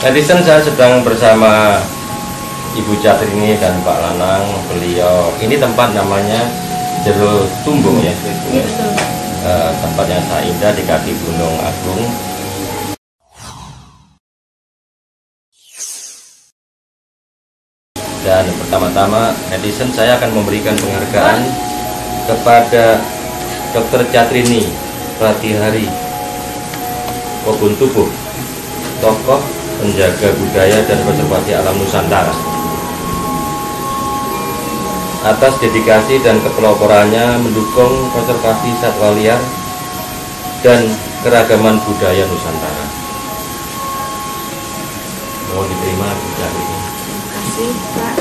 Netizen, saya sedang bersama Ibu Catrini dan Pak Lanang. Beliau ini tempat namanya Jero Tumbung ya. Iya betul. Tempat yang sangat indah di kaki Gunung Agung. Dan pertama-tama netizen, saya akan memberikan penghargaan kepada Dr. Catrini Pratihari Kebun-Tubuh, tokoh penjaga budaya dan konservasi alam Nusantara, atas dedikasi dan kepeloporannya mendukung konservasi satwa liar dan keragaman budaya Nusantara. Mohon diterima Bu Catrini. Terima kasih Pak.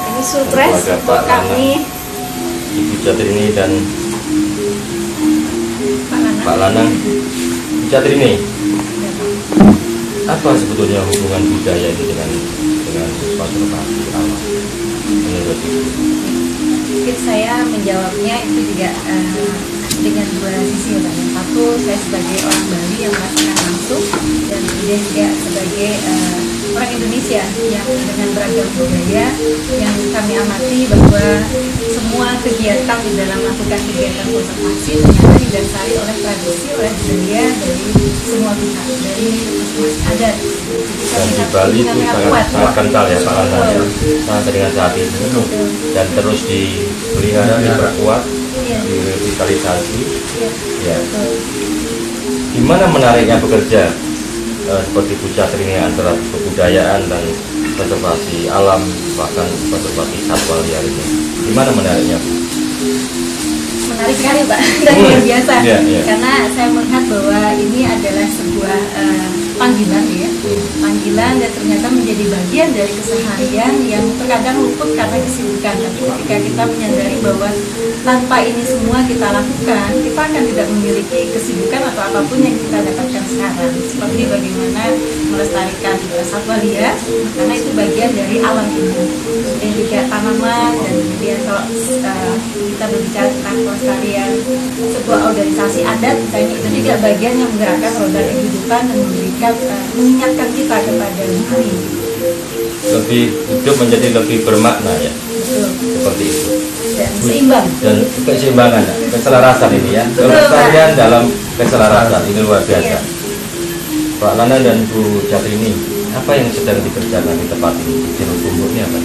Ini surprise buat kami. Ibu Catrini dan Pak Lanang. Pak Lanang. Bu Catrini, apa sebetulnya hubungan budaya ini dengan konservasi alam menurut Ibu? Mungkin saya menjawabnya itu juga dengan dua sisi ya Pak. Yang satu, saya sebagai orang Bali yang merasakan langsung, dan kemudian juga sebagai orang Indonesia yang dengan beragam budaya yang kami amati bahwa semua kegiatan di dalam melakukan kegiatan konservasi ternyata didasari oleh tradisi, oleh budaya dari semua pihak, dari masing-masing adat. Dan di Bali itu sangat kental ya Pak Lanang, sampai dengan saat ini, dan terus dipelihara, diperkuat, direvitalisasi. Ya. Gimana menariknya bekerja seperti Bu Catrini antara kebudayaan dan konservasi alam, bahkan konservasi satwa liar ini? Gimana menariknya, Bu? Menarik sekali Pak, dan luar biasa. Karena saya melihat bahwa ini adalah sebuah panggilan ya, panggilan, dan ternyata menjadi bagian dari keseharian yang terkadang luput karena kesibukan. Tapi ketika kita menyadari bahwa tanpa ini semua kita lakukan, kita akan tidak memiliki kesibukan atau apapun yang kita dapatkan sekarang. Seperti bagaimana melestarikan satwa liar, karena itu bagian dari alam ini. Dan juga tanaman, dan kemudian kalau kita berbicara tentang pelestarian sebuah organisasi adat, misalnya, itu juga bagian yang menggerakkan roda kehidupan dan memberikan mengingatkan kita kepada bumi. Lebih hidup menjadi lebih bermakna ya. Betul. Seperti itu. Dan seimbang. Dan keseimbangan, keselarasan ini ya. Kelestarian dalam keselarasan ini luar biasa. Pak Lanang dan Bu Catrini, apa yang sedang dikerjakan di tempat ini? Jero Tumbung ini apa?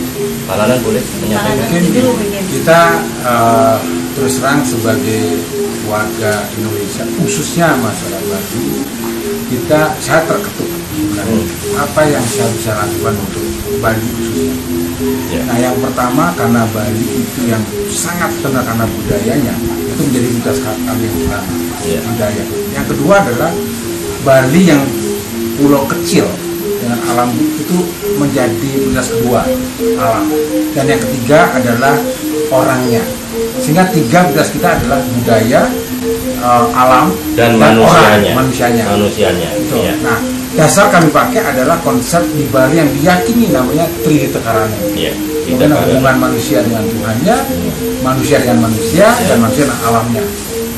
Pak Lanang boleh menyampaikan? Mungkin kita terus terang sebagai warga Indonesia, khususnya masyarakat Bali, saya terketuk sebenarnya apa yang saya bisa lakukan untuk Bali khususnya. Nah, yang pertama, karena Bali itu yang sangat kenal karena budayanya, itu menjadi tugas kami yang pertama, budaya. Yang kedua adalah Bali yang pulau kecil dengan alam itu menjadi tugas kedua, alam. Dan yang ketiga adalah orangnya. Sehingga tiga tugas kita adalah budaya, alam, dan manusianya. Ya. Nah, dasar kami pakai adalah konsep di Bali yang diyakini namanya Tridita Karana. Ya, hubungan manusia dengan Tuhannya, manusia dengan manusia, dan manusia dengan alamnya.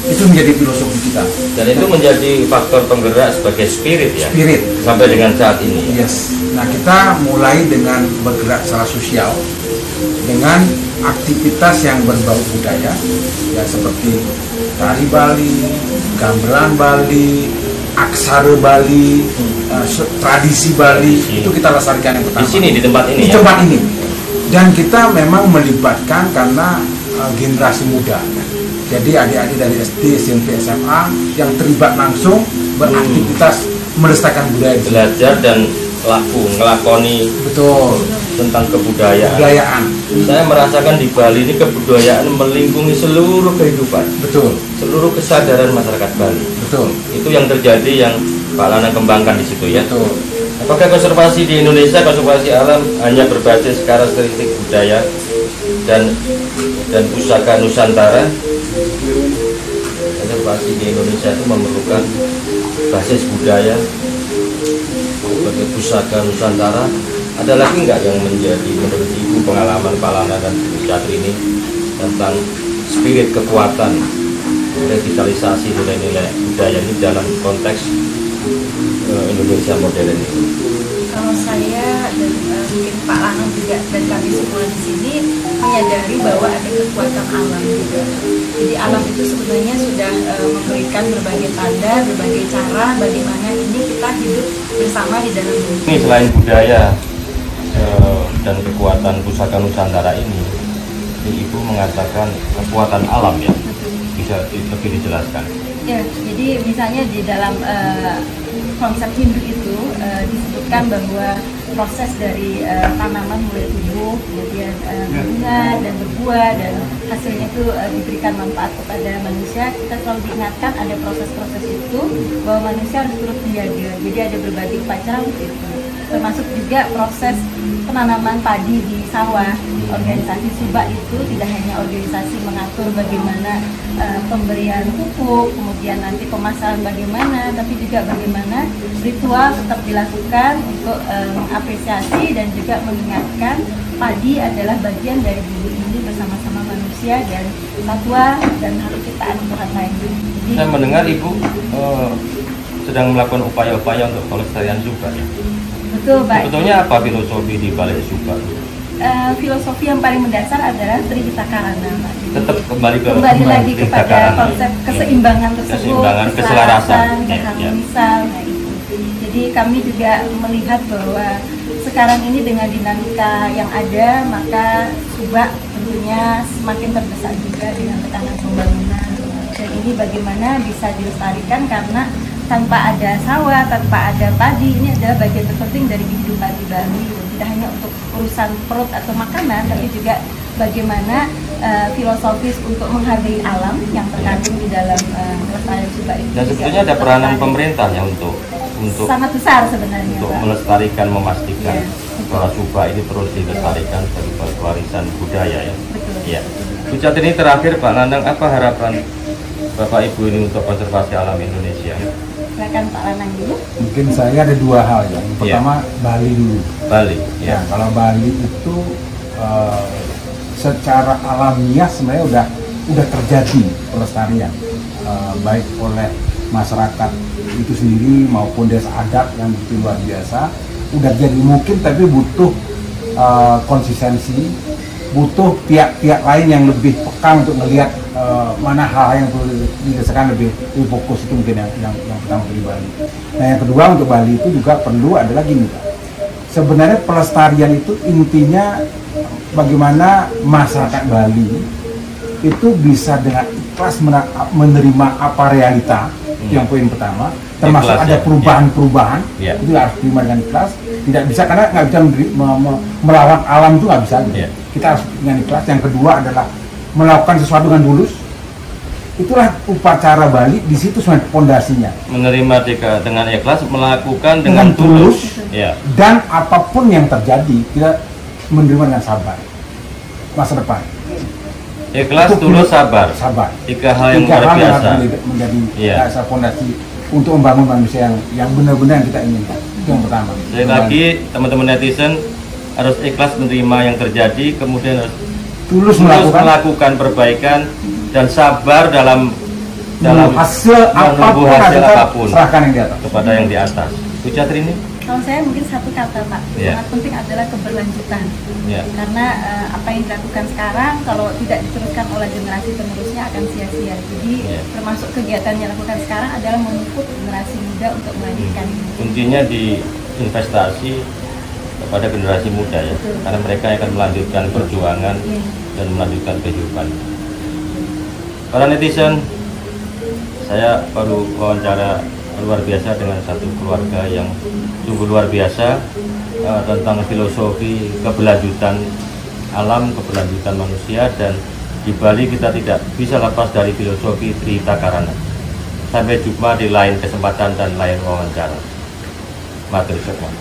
Itu menjadi filosofi kita. Dan itu menjadi faktor penggerak sebagai spirit ya. Spirit. Sampai dengan saat ini. Yes. Nah, kita mulai dengan bergerak secara sosial dengan aktivitas yang berbau budaya, ya, seperti tari Bali, gamelan Bali, aksara Bali, tradisi Bali. Itu kita lestarikan yang pertama. Di sini, di tempat ini. Di tempat ini. Dan kita memang melibatkan karena generasi muda. Jadi adik-adik dari SD, SMP, SMA yang terlibat langsung beraktivitas melestarikan budaya. Belajar dan ngelakoni betul tentang kebudayaan. Saya merasakan di Bali ini kebudayaan melingkungi seluruh kehidupan. Betul. Seluruh kesadaran masyarakat Bali. Betul. Itu yang terjadi, yang Pak Lanang kembangkan di situ ya. Betul. Apakah konservasi di Indonesia, konservasi alam hanya berbasis karakteristik budaya dan pusaka Nusantara? Konservasi di Indonesia itu memerlukan basis budaya sebagai pusaka Nusantara. Ada lagi nggak yang menjadi menurut Ibu pengalaman Pak Lanang dan Bu Catrini tentang spirit kekuatan revitalisasi nilai-nilai budaya ini dalam konteks Indonesia modern ini? Kalau saya dan mungkin Pak Lanang juga dan kami semua di sini menyadari bahwa ada kekuatan alam juga. Jadi alam itu sebenarnya sudah memberikan berbagai tanda, berbagai cara bagaimana ini kita hidup bersama di dalam bumi. Ini selain budaya dan kekuatan pusaka Nusantara ini Ibu mengatakan kekuatan alam ya, bisa lebih dijelaskan? Ya, jadi misalnya di dalam konsep Hindu itu disebutkan bahwa proses dari tanaman mulai tumbuh, kemudian berbunga dan berbuah dan hasilnya itu diberikan manfaat kepada manusia. Kita selalu diingatkan ada proses-proses itu bahwa manusia harus turut menjaga. Jadi ada berbagai upacara untuk itu, termasuk juga proses penanaman padi di sawah. Organisasi Subak itu tidak hanya organisasi mengatur bagaimana pemberian pupuk, kemudian nanti pemasaran bagaimana, tapi juga bagaimana ritual tetap dilakukan untuk mengapresiasi dan juga mengingatkan padi adalah bagian dari bumi ini bersama-sama manusia dan satwa dan harus ciptaan Tuhan lain. Jadi, saya mendengar Ibu sedang melakukan upaya-upaya untuk pelestarian Subak ya? Betul, Pak. Sebetulnya apa filosofi di balik Subak? Filosofi yang paling mendasar adalah Trihitakarana, Pak. Tetap kembali lagi kepada konsep keseimbangan tersebut, keselarasan, keharmonisan. Nah, itu. Jadi kami juga melihat bahwa sekarang ini dengan dinamika yang ada, maka Subak tentunya semakin terdesak juga dengan tekanan pembangunan. Dan ini bagaimana bisa dilestarikan karena tanpa ada sawah, tanpa ada padi, ini adalah bagian terpenting dari kehidupan di Bali. Tidak hanya untuk urusan perut atau makanan, tapi juga bagaimana filosofis untuk menghargai alam yang terkandung di dalam pelestarian Subak itu. Dan sebetulnya ada peranan pemerintah ya untuk sangat besar sebenarnya, untuk Pak. melestarikan, memastikan bahwa Subak ini terus dilestarikan sebagai warisan budaya ya. Betul. Ya. Bu Catin, ini terakhir Pak Lanang, apa harapan Bapak Ibu ini untuk konservasi alam Indonesia? Silakan Pak Lanang dulu. Mungkin saya ada dua hal ya. Yang pertama Bali dulu. Bali. Ya, kalau Bali itu secara alamiah sebenarnya udah terjadi pelestarian baik oleh masyarakat itu sendiri maupun desa adat yang begitu luar biasa. Udah jadi mungkin tapi butuh konsistensi, butuh pihak-pihak lain yang lebih peka untuk melihat mana hal yang perlu dirasakan lebih fokus. Itu mungkin yang pertama dari Bali. Nah, yang kedua untuk Bali itu juga perlu adalah gini, Pak. Sebenarnya pelestarian itu intinya bagaimana masyarakat Bali itu bisa dengan ikhlas menerima apa realita. Yang poin pertama, termasuk ada perubahan-perubahan, itu harus terima dengan ikhlas. Tidak bisa, karena nggak bisa melawan alam itu nggak bisa gitu. Kita harus dengan ikhlas. Yang kedua adalah melakukan sesuatu dengan tulus. Itulah upacara Bali, di situ sebenarnya pondasinya. Menerima dengan ikhlas, melakukan dengan tulus. Ya. Dan apapun yang terjadi, kita menerima dengan sabar. Masa depan. Ikhlas, tulus, sabar. Sabar. Tiga hal yang luar biasa. Menjadi dasar pondasi untuk membangun manusia yang benar-benar yang kita inginkan. Itu yang pertama. Sekali lagi, teman-teman netizen harus ikhlas menerima yang terjadi, kemudian harus tulus melakukan perbaikan dan sabar dalam hasil apapun serahkan yang di atas kepada yang di atas. Bu Catin ini? Kalau saya mungkin satu kata, Pak, sangat penting adalah keberlanjutan. Karena apa yang dilakukan sekarang kalau tidak diteruskan oleh generasi penerusnya akan sia-sia. Jadi termasuk kegiatan yang dilakukan sekarang adalah memupuk generasi muda untuk melanjutkan ini. Kuncinya di investasi kepada generasi muda ya. Betul. Karena mereka akan melanjutkan perjuangan dan melanjutkan kehidupan. Para netizen, saya baru wawancara luar biasa dengan satu keluarga yang sungguh luar biasa tentang filosofi keberlanjutan alam, keberlanjutan manusia, dan di Bali kita tidak bisa lepas dari filosofi Trihitakarana. Sampai jumpa di lain kesempatan dan lain wawancara. Matur semua.